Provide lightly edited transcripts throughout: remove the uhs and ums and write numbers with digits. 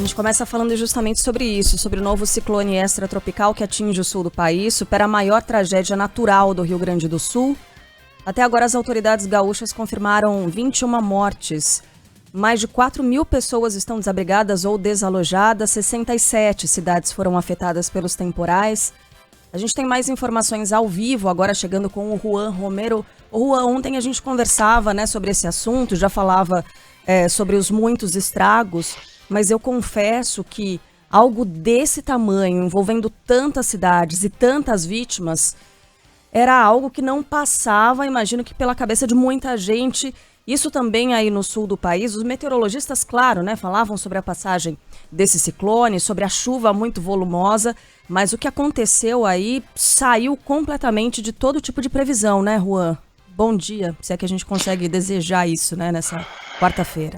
A gente começa falando justamente sobre isso, sobre o novo ciclone extratropical que atinge o sul do país, supera a maior tragédia natural do Rio Grande do Sul. Até agora, as autoridades gaúchas confirmaram 21 mortes. Mais de 4.000 pessoas estão desabrigadas ou desalojadas, 67 cidades foram afetadas pelos temporais. A gente tem mais informações ao vivo, agora chegando com o Juan Romero. O Juan, ontem a gente conversava, sobre esse assunto, já falava sobre os muitos estragos, mas eu confesso que algo desse tamanho, envolvendo tantas cidades e tantas vítimas, era algo que não passava, imagino que pela cabeça de muita gente. Isso também aí no sul do país. Os meteorologistas, claro, falavam sobre a passagem desse ciclone, sobre a chuva muito volumosa, mas o que aconteceu aí saiu completamente de todo tipo de previsão, né, Juan? Bom dia, se é que a gente consegue desejar isso, nessa quarta-feira.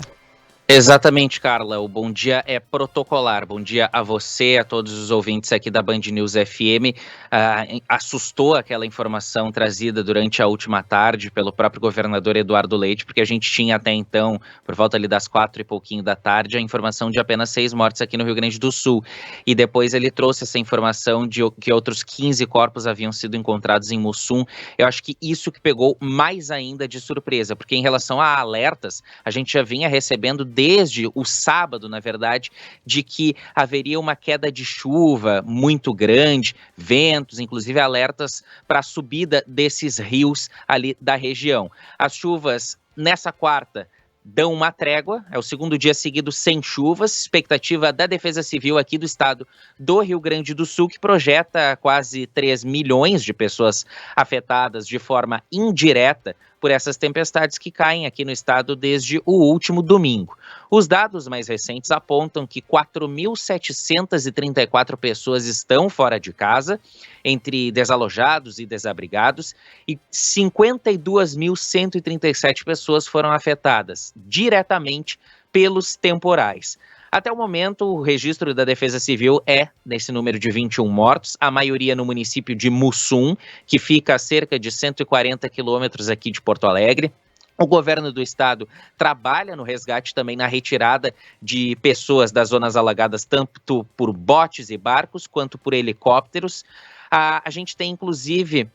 Exatamente, Carla. O bom dia é protocolar. Bom dia a você, a todos os ouvintes aqui da Band News FM. Assustou aquela informação trazida durante a última tarde pelo próprio governador Eduardo Leite, porque a gente tinha até então, por volta ali das 4 e pouquinho da tarde, a informação de apenas 6 mortes aqui no Rio Grande do Sul. E depois ele trouxe essa informação de que outros 15 corpos haviam sido encontrados em Mussum. Eu acho que isso que pegou mais ainda de surpresa, porque em relação a alertas, a gente já vinha recebendo desde o sábado, na verdade, de que haveria uma queda de chuva muito grande, ventos, inclusive alertas para a subida desses rios ali da região. As chuvas nessa quarta dão uma trégua, é o segundo dia seguido sem chuvas, expectativa da Defesa Civil aqui do estado do Rio Grande do Sul, que projeta quase 3 milhões de pessoas afetadas de forma indireta por essas tempestades que caem aqui no estado desde o último domingo. Os dados mais recentes apontam que 4.734 pessoas estão fora de casa, entre desalojados e desabrigados, e 52.137 pessoas foram afetadas diretamente pelos temporais. Até o momento, o registro da Defesa Civil é nesse número de 21 mortos, a maioria no município de Mussum, que fica a cerca de 140 quilômetros aqui de Porto Alegre. O governo do estado trabalha no resgate também na retirada de pessoas das zonas alagadas, tanto por botes e barcos, quanto por helicópteros. A gente tem, inclusive,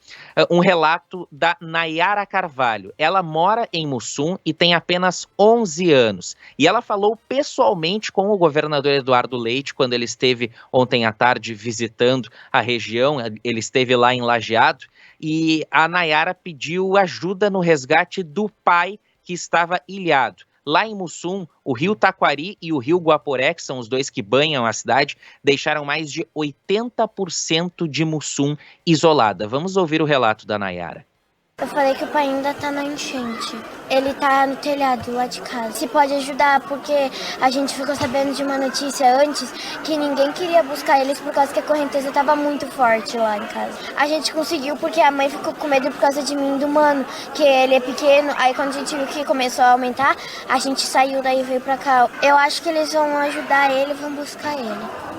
um relato da Nayara Carvalho. Ela mora em Mussum e tem apenas 11 anos. E ela falou pessoalmente com o governador Eduardo Leite, quando ele esteve ontem à tarde visitando a região. Ele esteve lá em Lajeado. E a Nayara pediu ajuda no resgate do pai que estava ilhado. Lá em Mussum, o rio Taquari e o rio Guaporé, que são os dois que banham a cidade, deixaram mais de 80% de Mussum isolada. Vamos ouvir o relato da Nayara. Eu falei que o pai ainda tá na enchente. Ele tá no telhado lá de casa. Se pode ajudar, porque a gente ficou sabendo de uma notícia antes que ninguém queria buscar eles por causa que a correnteza tava muito forte lá em casa. A gente conseguiu porque a mãe ficou com medo por causa de mim e do mano, que ele é pequeno. Aí quando a gente viu que começou a aumentar, a gente saiu daí e veio pra cá. Eu acho que eles vão ajudar ele, vão buscar ele.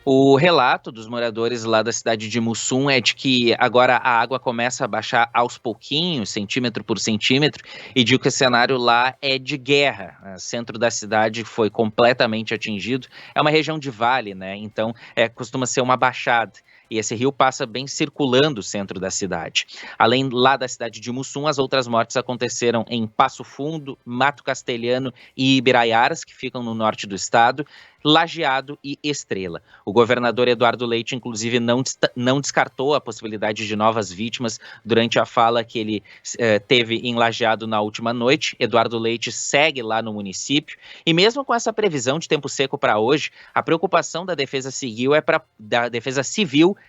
O relato dos moradores lá da cidade de Mussum é de que agora a água começa a baixar aos pouquinhos, centímetro por centímetro, e de que o cenário lá é de guerra. O centro da cidade foi completamente atingido. É uma região de vale, então costuma ser uma baixada. E esse rio passa bem circulando o centro da cidade. Além lá da cidade de Mussum, as outras mortes aconteceram em Passo Fundo, Mato Castelhano e Ibiraiaras, que ficam no norte do estado, Lajeado e Estrela. O governador Eduardo Leite, inclusive, não descartou a possibilidade de novas vítimas durante a fala que ele teve em Lajeado na última noite. Eduardo Leite segue lá no município e mesmo com essa previsão de tempo seco para hoje, a preocupação da Defesa Civil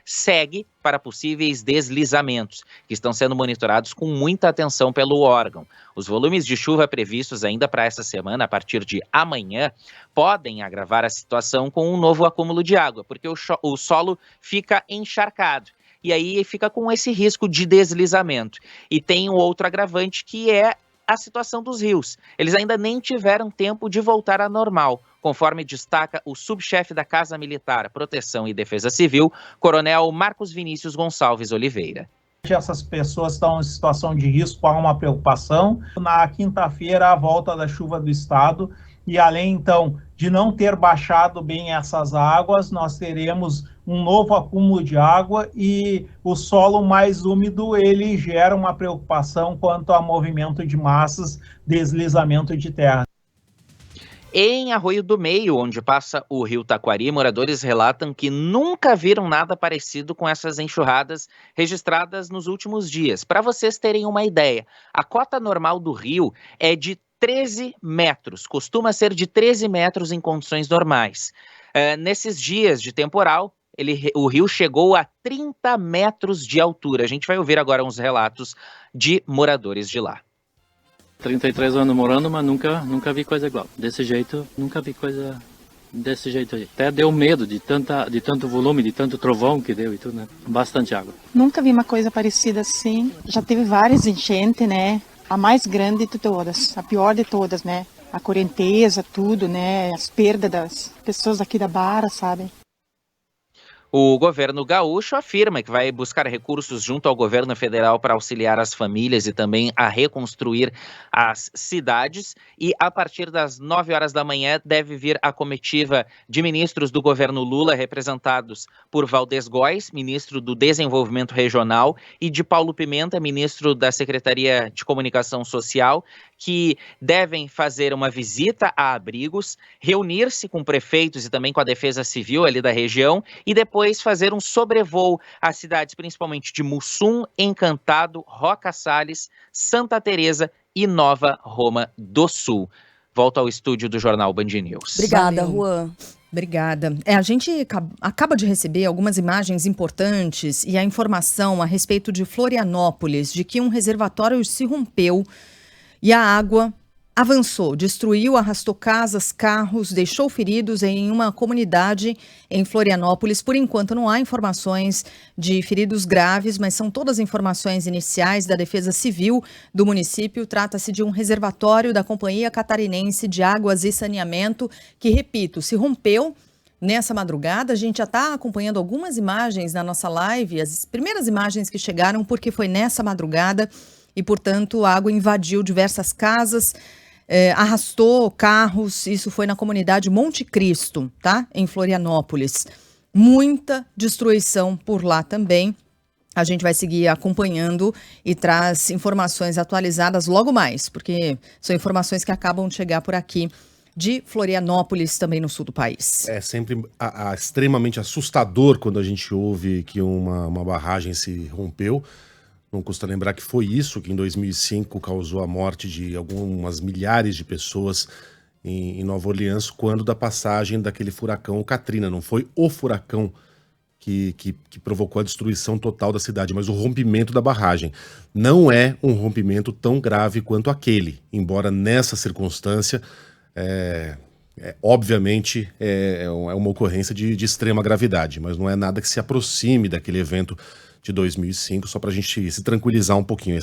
segue para possíveis deslizamentos, que estão sendo monitorados com muita atenção pelo órgão. Os volumes de chuva previstos ainda para essa semana, a partir de amanhã, podem agravar a situação com um novo acúmulo de água, porque o solo fica encharcado. E aí fica com esse risco de deslizamento. E tem um outro agravante, que é a situação dos rios. Eles ainda nem tiveram tempo de voltar ao normal, conforme destaca o subchefe da Casa Militar, Proteção e Defesa Civil, Coronel Marcos Vinícius Gonçalves Oliveira. Essas pessoas estão em situação de risco, há uma preocupação. Na quinta-feira, a volta da chuva do estado, e além, então, de não ter baixado bem essas águas, nós teremos um novo acúmulo de água e o solo mais úmido, ele gera uma preocupação quanto a movimento de massas, deslizamento de terra. Em Arroio do Meio, onde passa o rio Taquari, moradores relatam que nunca viram nada parecido com essas enxurradas registradas nos últimos dias. Para vocês terem uma ideia, a cota normal do rio é de 13 metros, costuma ser de 13 metros em condições normais. Nesses dias de temporal, o rio chegou a 30 metros de altura. A gente vai ouvir agora uns relatos de moradores de lá. 33 anos morando, mas nunca vi coisa igual. Desse jeito, nunca vi coisa desse jeito aí. Até deu medo de tanto volume, de tanto trovão que deu e tudo, né? Bastante água. Nunca vi uma coisa parecida assim. Já teve várias enchentes, né? A mais grande de todas, a pior de todas, né? A correnteza, tudo, né? As perdas das pessoas aqui da Barra, sabe? O governo gaúcho afirma que vai buscar recursos junto ao governo federal para auxiliar as famílias e também a reconstruir as cidades. E a partir das 9 horas da manhã deve vir a comitiva de ministros do governo Lula, representados por Valdez Góes, ministro do Desenvolvimento Regional, e de Paulo Pimenta, ministro da Secretaria de Comunicação Social, que devem fazer uma visita a abrigos, reunir-se com prefeitos e também com a Defesa Civil ali da região e depois fazer um sobrevoo às cidades principalmente de Mussum, Encantado, Roca Salles, Santa Teresa e Nova Roma do Sul. Volto ao estúdio do Jornal Band News. Obrigada, Valeu. Juan. Obrigada. A gente acaba de receber algumas imagens importantes e a informação a respeito de Florianópolis, de que um reservatório se rompeu e a água avançou, destruiu, arrastou casas, carros, deixou feridos em uma comunidade em Florianópolis. Por enquanto não há informações de feridos graves, mas são todas informações iniciais da Defesa Civil do município. Trata-se de um reservatório da Companhia Catarinense de Águas e Saneamento, que, repito, se rompeu nessa madrugada. A gente já está acompanhando algumas imagens na nossa live, as primeiras imagens que chegaram, porque foi nessa madrugada e, portanto, a água invadiu diversas casas, arrastou carros. Isso foi na comunidade Monte Cristo, tá? Em Florianópolis. Muita destruição por lá também. A gente vai seguir acompanhando e traz informações atualizadas logo mais, porque são informações que acabam de chegar por aqui de Florianópolis, também no sul do país. É sempre extremamente assustador quando a gente ouve que uma barragem se rompeu. Não custa lembrar que foi isso que em 2005 causou a morte de algumas milhares de pessoas em Nova Orleans, quando da passagem daquele furacão Katrina. Não foi o furacão que provocou a destruição total da cidade, mas o rompimento da barragem. Não é um rompimento tão grave quanto aquele, embora nessa circunstância, obviamente, é uma ocorrência de extrema gravidade, mas não é nada que se aproxime daquele evento de 2005, só para a gente se tranquilizar um pouquinho.